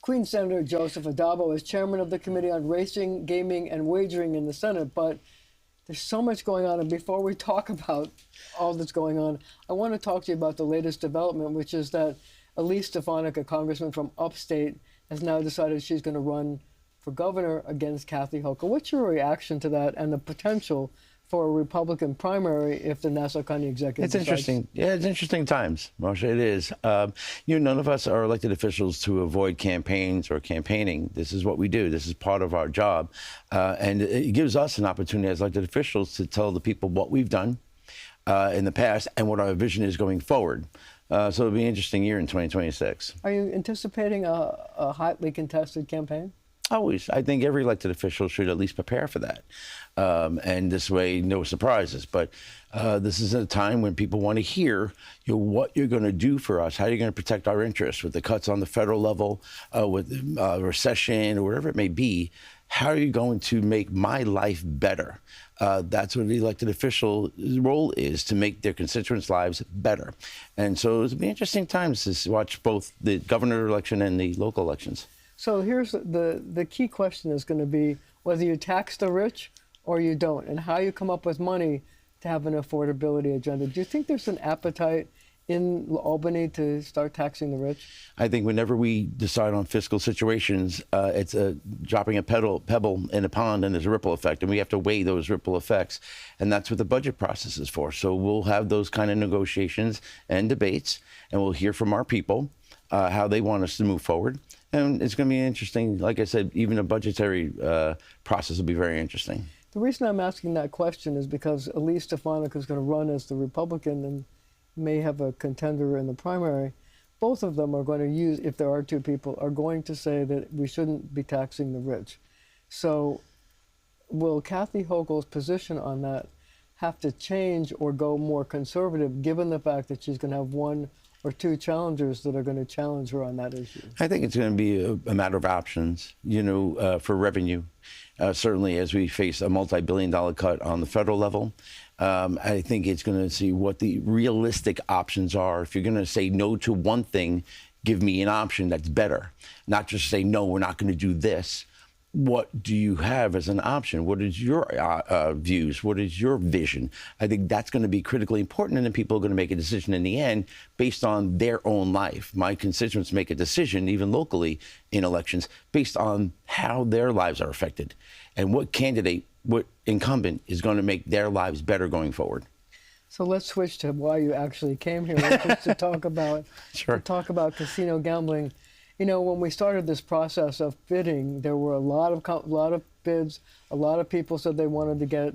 Queen Senator Joseph Addabbo is chairman of the Committee on Racing, Gaming, and Wagering in the Senate, but there's so much going on. And before we talk about all that's going on, I want to talk to you about the latest development, which is that Elise Stefanik, a congressman from upstate, has now decided she's going to run for governor against Kathy Hochul. What's your reaction to that and the potential for a Republican primary if the Nassau County Executive It's interesting. Yeah, it's interesting times, Marcia. It is. None of us are elected officials to avoid campaigns or campaigning. This is what we do. This is part of our job. And it gives us an opportunity as elected officials to tell the people what we've done in the past and what our vision is going forward. So it'll be an interesting year in 2026. Are you anticipating a hotly contested campaign? Always. I think every elected official should at least prepare for that. And this way, no surprises. But this is a time when people want to hear what you're going to do for us, how you're going to protect our interests with the cuts on the federal level, with recession or whatever it may be. How are you going to make my life better? That's what the elected official's role is, to make their constituents' lives better. And so it'll be interesting times to watch both the governor election and the local elections. So here's the key question is going to be whether you tax the rich or you don't, and how you come up with money to have an affordability agenda. Do you think there's an appetite in Albany to start taxing the rich? I think whenever we decide on fiscal situations, it's dropping a pebble in a pond, and there's a ripple effect, and we have to weigh those ripple effects. And that's what the budget process is for. So we'll have those kind of negotiations and debates, and we'll hear from our people how they want us to move forward. And it's going to be interesting. Like I said, even a budgetary process will be very interesting. The reason I'm asking that question is because Elise Stefanik is going to run as the Republican and may have a contender in the primary. Both of them are going to use, if there are two people, are going to say that we shouldn't be taxing the rich. So will Kathy Hochul's position on that have to change or go more conservative, given the fact that she's going to have one or two challengers that are going to challenge her on that issue? I think it's going to be a matter of options, for revenue. Certainly, as we face a multi-billion-dollar cut on the federal level, I think it's going to see what the realistic options are. If you're going to say no to one thing, give me an option that's better. Not just say, no, we're not going to do this. What do you have as an option? What is your views? What is your vision? I think that's going to be critically important, and then people are going to make a decision in the end based on their own life. My constituents make a decision, even locally in elections, based on how their lives are affected and what candidate, what incumbent is going to make their lives better going forward. So let's switch to why you actually came here, which is to talk about Sure. to talk about casino gambling. When we started this process of bidding, there were a lot of bids. A lot of people said they wanted to get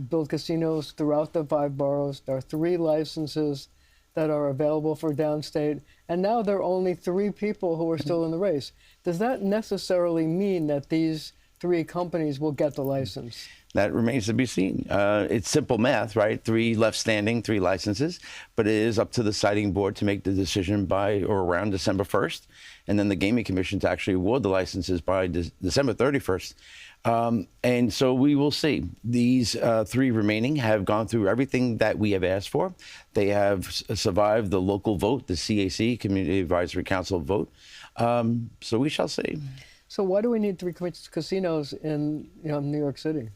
build casinos throughout the 5 boroughs. There are 3 licenses that are available for downstate, and now there are only 3 people who are still in the race. Does that necessarily mean that these 3 companies will get the license? That remains to be seen. It's simple math, right? 3 left standing, 3 licenses, but it is up to the citing board to make the decision by or around December 1st, and then the Gaming Commission to actually award the licenses by December 31st. And so we will see. These 3 remaining have gone through everything that we have asked for. They have survived the local vote, the CAC, Community Advisory Council vote. So we shall see. So why do we need 3 casinos in New York City?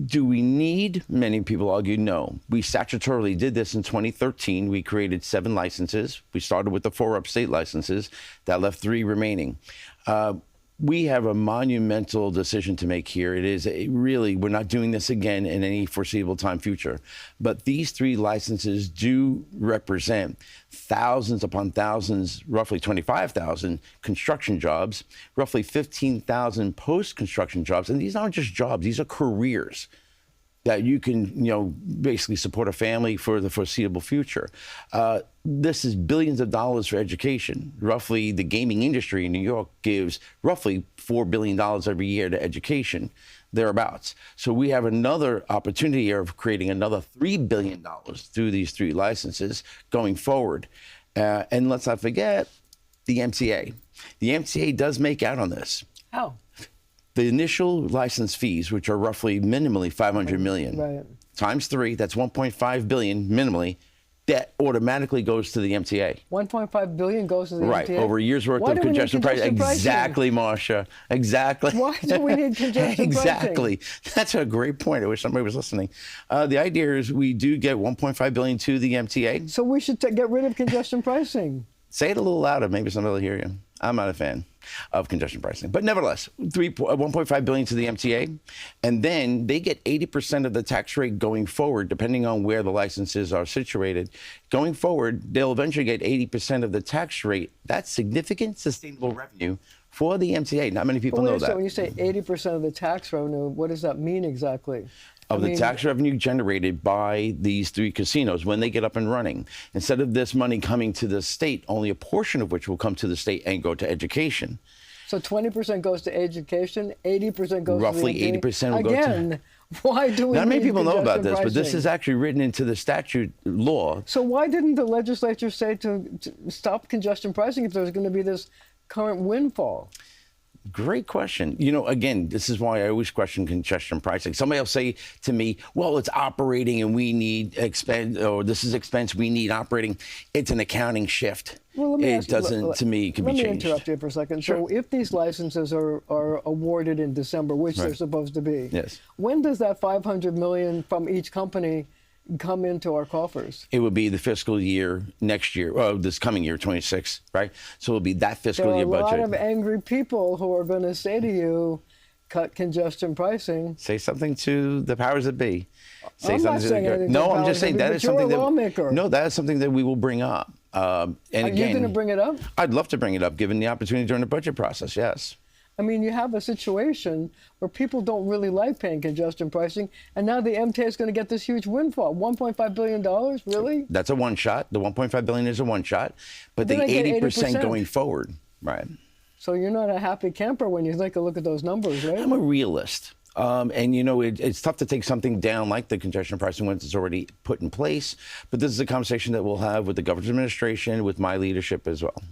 Do we need? Many people argue no. We statutorily did this in 2013. We created 7 licenses. We started with the 4 upstate licenses. That left 3 remaining. We have a monumental decision to make here. It is we're not doing this again in any foreseeable time future. But these 3 licenses do represent thousands upon thousands, roughly 25,000 construction jobs, roughly 15,000 post-construction jobs. And these aren't just jobs, these are careers that you can, basically support a family for the foreseeable future. This is billions of dollars for education. Roughly, the gaming industry in New York gives roughly $4 billion every year to education, thereabouts. So we have another opportunity here of creating another $3 billion through these 3 licenses going forward. And let's not forget the MTA. The MTA does make out on this. How? The initial license fees, which are roughly minimally $500 million, right, times 3, that's $1.5 billion minimally. that automatically goes to the MTA. 1.5 billion goes to the Right, MTA? over a year's worth Why of do we need congestion pricing. pricing? Exactly, Marcia. Exactly. Why do we need congestion Exactly. pricing? That's a great point. I wish somebody was listening. The idea is we do get 1.5 billion to the MTA. So we should get rid of congestion pricing. Say it a little louder. Maybe somebody will hear you. I'm not a fan of congestion pricing, but nevertheless, 1.5 billion to the MTA, and then they get 80% of the tax rate going forward, depending on where the licenses are situated. Going forward, they'll eventually get 80% of the tax rate. That's significant sustainable revenue for the MTA. Not many people know that. So when you say 80% of the tax revenue, what does that mean exactly? Of the tax revenue generated by these 3 casinos when they get up and running. Instead of this money coming to the state, only a portion of which will come to the state and go to education. So 20% goes to education, 80% goes Roughly to the MTA. 80% will go to... Again, why do we Not many need people know about this, congestion but this pricing? is actually written into the statute law. So why didn't the legislature say to stop congestion pricing if there's going to be this current windfall? Great question. You know, again, this is why I always question congestion pricing. Somebody will say to me, well, it's operating and we need expense, or this is expense, we need operating. It's an accounting shift. Well, let me it doesn't, to me, can be changed. Let me interrupt you for a second. Sure. So if these licenses are awarded in December, which they're supposed to be, yes. When does that $500 million from each company come into our coffers? It would be the fiscal year next year, this coming year, 26, right? So it'll be that fiscal year budget. There are a lot of angry people who are going to say to you, cut congestion pricing. Say something to the powers that be. Say I'm not saying anything to no, the I'm just powers saying that be, that but is you're something a lawmaker. No, that is something that we will bring up. And are again, you going to bring it up? I'd love to bring it up, given the opportunity during the budget process. Yes. I mean, you have a situation where people don't really like paying congestion pricing, and now the MTA is going to get this huge windfall. $1.5 billion, really? That's a one shot. The 1.5 billion is a one shot, but the Then I get 80% going forward, right? So you're not a happy camper when you take a look at those numbers, right? I'm a realist. And, you know, it's tough to take something down like the congestion pricing once it's already put in place. But this is a conversation that we'll have with the governor's administration, with my leadership as well.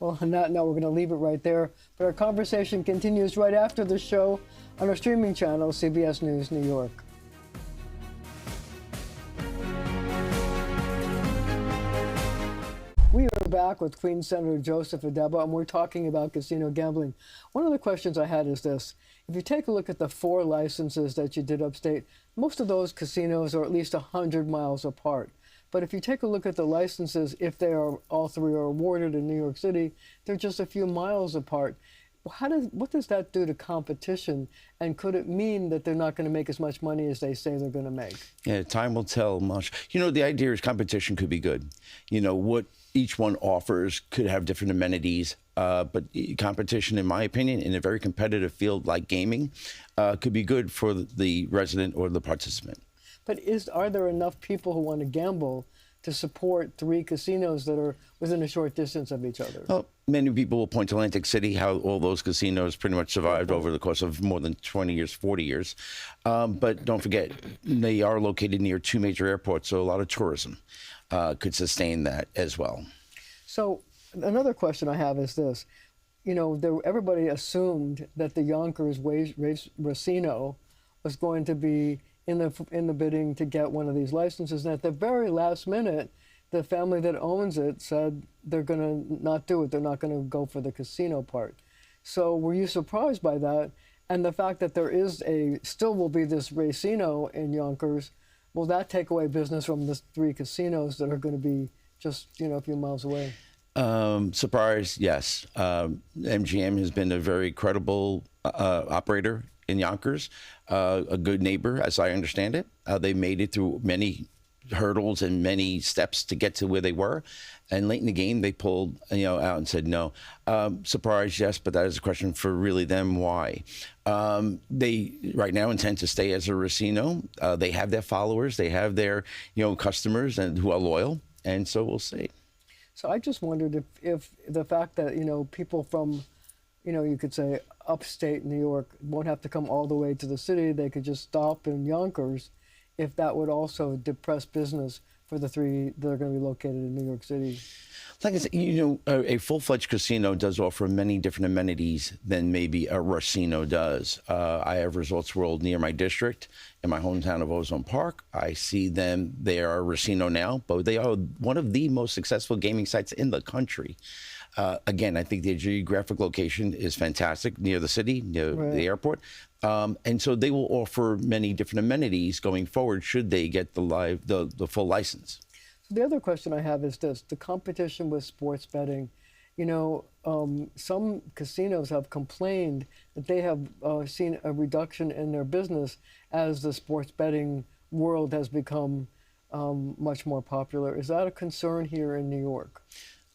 Well, on that note, we're going to leave it right there. But our conversation continues right after the show on our streaming channel, CBS News New York. We are back with Queens Senator Joseph Addabbo, and we're talking about casino gambling. One of the questions I had is this. If you take a look at the 4 licenses that you did upstate, most of those casinos are at least 100 miles apart. But if you take a look at the licenses, if they are all 3 are awarded in New York City, they're just a few miles apart. What does that do to competition? And could it mean that they're not going to make as much money as they say they're going to make? Yeah, time will tell much. You know, the idea is competition could be good. You know, what each one offers could have different amenities. But competition, in my opinion, in a very competitive field like gaming, could be good for the resident or the participant. But are there enough people who want to gamble to support 3 casinos that are within a short distance of each other? Well, many people will point to Atlantic City, how all those casinos pretty much survived over the course of more than 20 years, 40 years. But don't forget, they are located near 2 major airports, so a lot of tourism could sustain that as well. So another question I have is this. You know, everybody assumed that the Yonkers Racino was going to be in the bidding to get one of these licenses. And at the very last minute, the family that owns it said they're going to not do it. They're not going to go for the casino part. So were you surprised by that? And the fact that there is still will be this racino in Yonkers, will that take away business from the 3 casinos that are going to be just, a few miles away? Surprise, yes. MGM has been a very credible operator in Yonkers, a good neighbor, as I understand it. They made it through many hurdles and many steps to get to where they were. And late in the game, they pulled out and said no. Surprise, yes, but that is a question for really them. Why? They right now intend to stay as a racino. They have their followers. They have their customers and who are loyal. And so we'll see. So I just wondered if the fact that, people from, you could say upstate New York won't have to come all the way to the city. They could just stop in Yonkers, if that would also depress business for the 3 that are going to be located in New York City? Like I said, a full-fledged casino does offer many different amenities than maybe a racino does. I have Resorts World near my district in my hometown of Ozone Park. I see them. They are a racino now, but they are one of the most successful gaming sites in the country. Again, I think the geographic location is fantastic, near the city, near the airport. And so they will offer many different amenities going forward should they get the full license. The other question I have is this: the competition with sports betting. Some casinos have complained that they have seen a reduction in their business as the sports betting world has become much more popular. Is that a concern here in New York?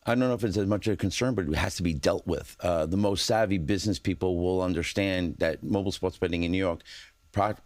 I don't know if it's as much a concern, but it has to be dealt with. The most savvy business people will understand that mobile sports betting in New York,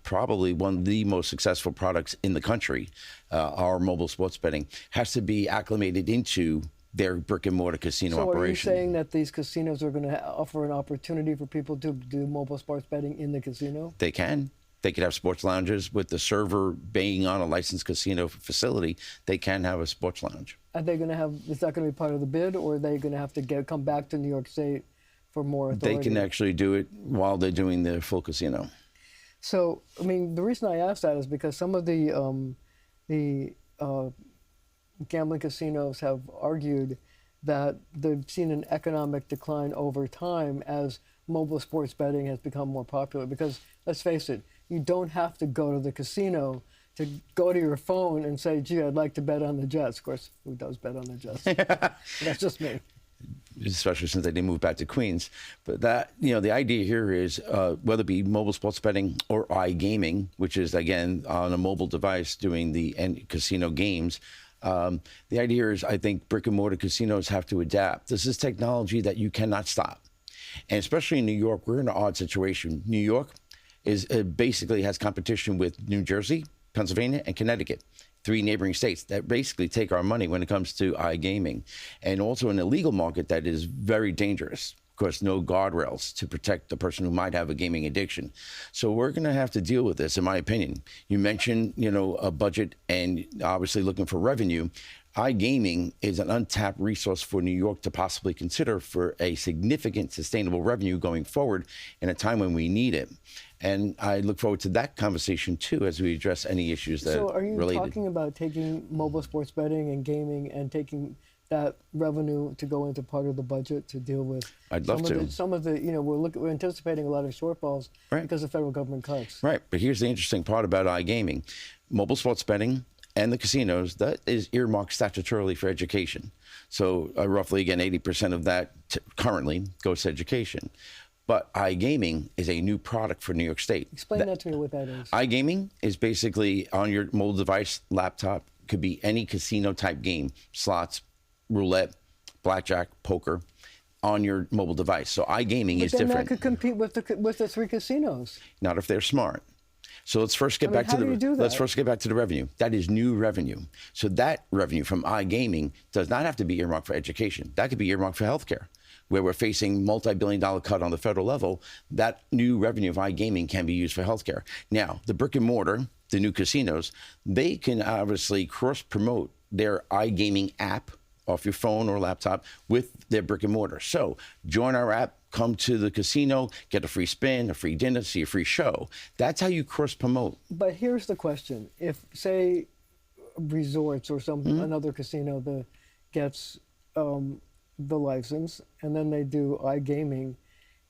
probably one of the most successful products in the country, our mobile sports betting, has to be acclimated into their brick and mortar casino operation. So are you saying that these casinos are going to offer an opportunity for people to do mobile sports betting in the casino? They can. They could have sports lounges with the server being on a licensed casino facility. They can have a sports lounge. Are they going to have? Is that going to be part of the bid, or are they going to have to come back to New York State for more authority? They can actually do it while they're doing their full casino. So, I mean, the reason I asked that is because some of the gambling casinos have argued that they've seen an economic decline over time as mobile sports betting has become more popular. Because let's face it, you don't have to go to the casino to go to your phone and say, gee, I'd like to bet on the Jets. Of course, who does bet on the Jets? That's just me. Especially since they didn't move back to Queens. But that, the idea here is whether it be mobile sports betting or iGaming, which is, again, on a mobile device doing the casino games, the idea is, I think, brick and mortar casinos have to adapt. This is technology that you cannot stop. And especially in New York, we're in an odd situation. New York basically has competition with New Jersey, Pennsylvania, and Connecticut, 3 neighboring states that basically take our money when it comes to iGaming, and also an illegal market that is very dangerous. Of course, no guardrails to protect the person who might have a gaming addiction. So we're going to have to deal with this, in my opinion. You mentioned, a budget and obviously looking for revenue. iGaming is an untapped resource for New York to possibly consider for a significant sustainable revenue going forward in a time when we need it. And I look forward to that conversation, too, as we address any issues that are related. So are you talking about taking mobile sports betting and gaming and taking that revenue to go into part of the budget to deal with? I'd love to. Some of the we're anticipating a lot of shortfalls because of federal government cuts. Right. But here's the interesting part about iGaming. Mobile sports betting and the casinos, that is earmarked statutorily for education. So roughly, again, 80% of that currently goes to education. But iGaming is a new product for New York State. Explain that to me, what that is. iGaming is basically on your mobile device, laptop, could be any casino type game, slots, roulette, blackjack, poker, on your mobile device. So iGaming is different. But then that could compete with the 3 casinos. Not if they're smart. So let's first get back to the revenue. That is new revenue. So that revenue from iGaming does not have to be earmarked for education. That could be earmarked for healthcare, where we're facing multi-billion-dollar cut on the federal level. That new revenue of iGaming can be used for healthcare. Now, the brick and mortar, the new casinos, they can obviously cross-promote their iGaming app off your phone or laptop with their brick and mortar. So join our app, come to the casino, get a free spin, a free dinner, see a free show. That's how you cross-promote. But here's the question. If, say, Resorts or another casino gets the license, and then they do iGaming,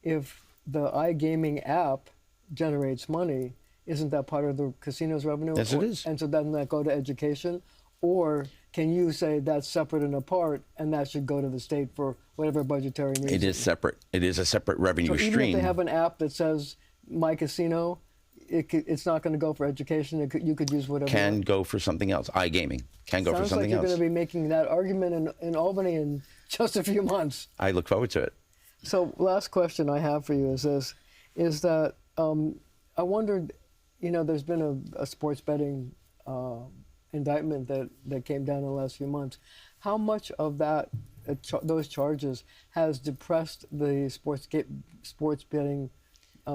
if the iGaming app generates money, isn't that part of the casino's revenue? Yes, it is. And so doesn't that go to education? Or can you say that's separate and apart, and that should go to the state for whatever budgetary needs? It is separate. It is a separate revenue stream. Even if they have an app that says My Casino, it's not going to go for education. You could use whatever. Can go for something else. iGaming can go for something else. Sounds like you're going to be making that argument in Albany in just a few months. I look forward to it. So last question I have for you is this, is that I wondered, there's been a sports betting indictment that came down in the last few months. How much of that, those charges, has depressed the sports betting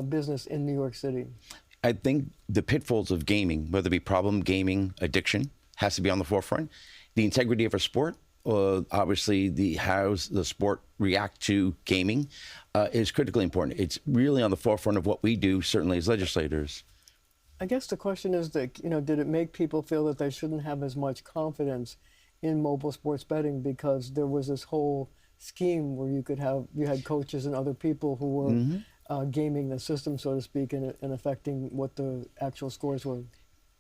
business in New York City? I think the pitfalls of gaming, whether it be problem gaming, addiction, has to be on the forefront. The integrity of a sport, obviously how the sport react to gaming is critically important. It's really on the forefront of what we do, certainly as legislators. I guess the question is that, did it make people feel that they shouldn't have as much confidence in mobile sports betting because there was this whole scheme where you had coaches and other people who were gaming the system, so to speak, and affecting what the actual scores were?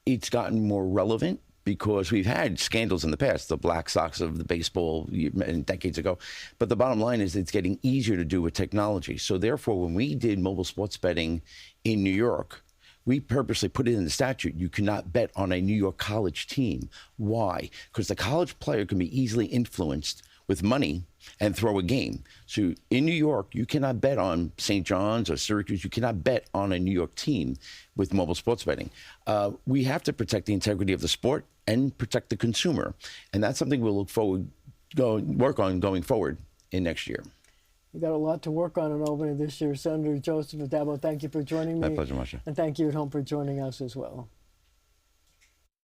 It's gotten more relevant because we've had scandals in the past, the Black Sox of the baseball decades ago. But the bottom line is it's getting easier to do with technology. So therefore, when we did mobile sports betting in New York, we purposely put it in the statute. You cannot bet on a New York college team. Why? Because the college player can be easily influenced with money and throw a game. So in New York, you cannot bet on St. John's or Syracuse. You cannot bet on a New York team with mobile sports betting. We have to protect the integrity of the sport and protect the consumer. And that's something we'll work on going forward in next year. You got a lot to work on in Albany this year. Senator Joseph Addabbo, thank you for joining me. My pleasure, Marcia. And thank you at home for joining us as well.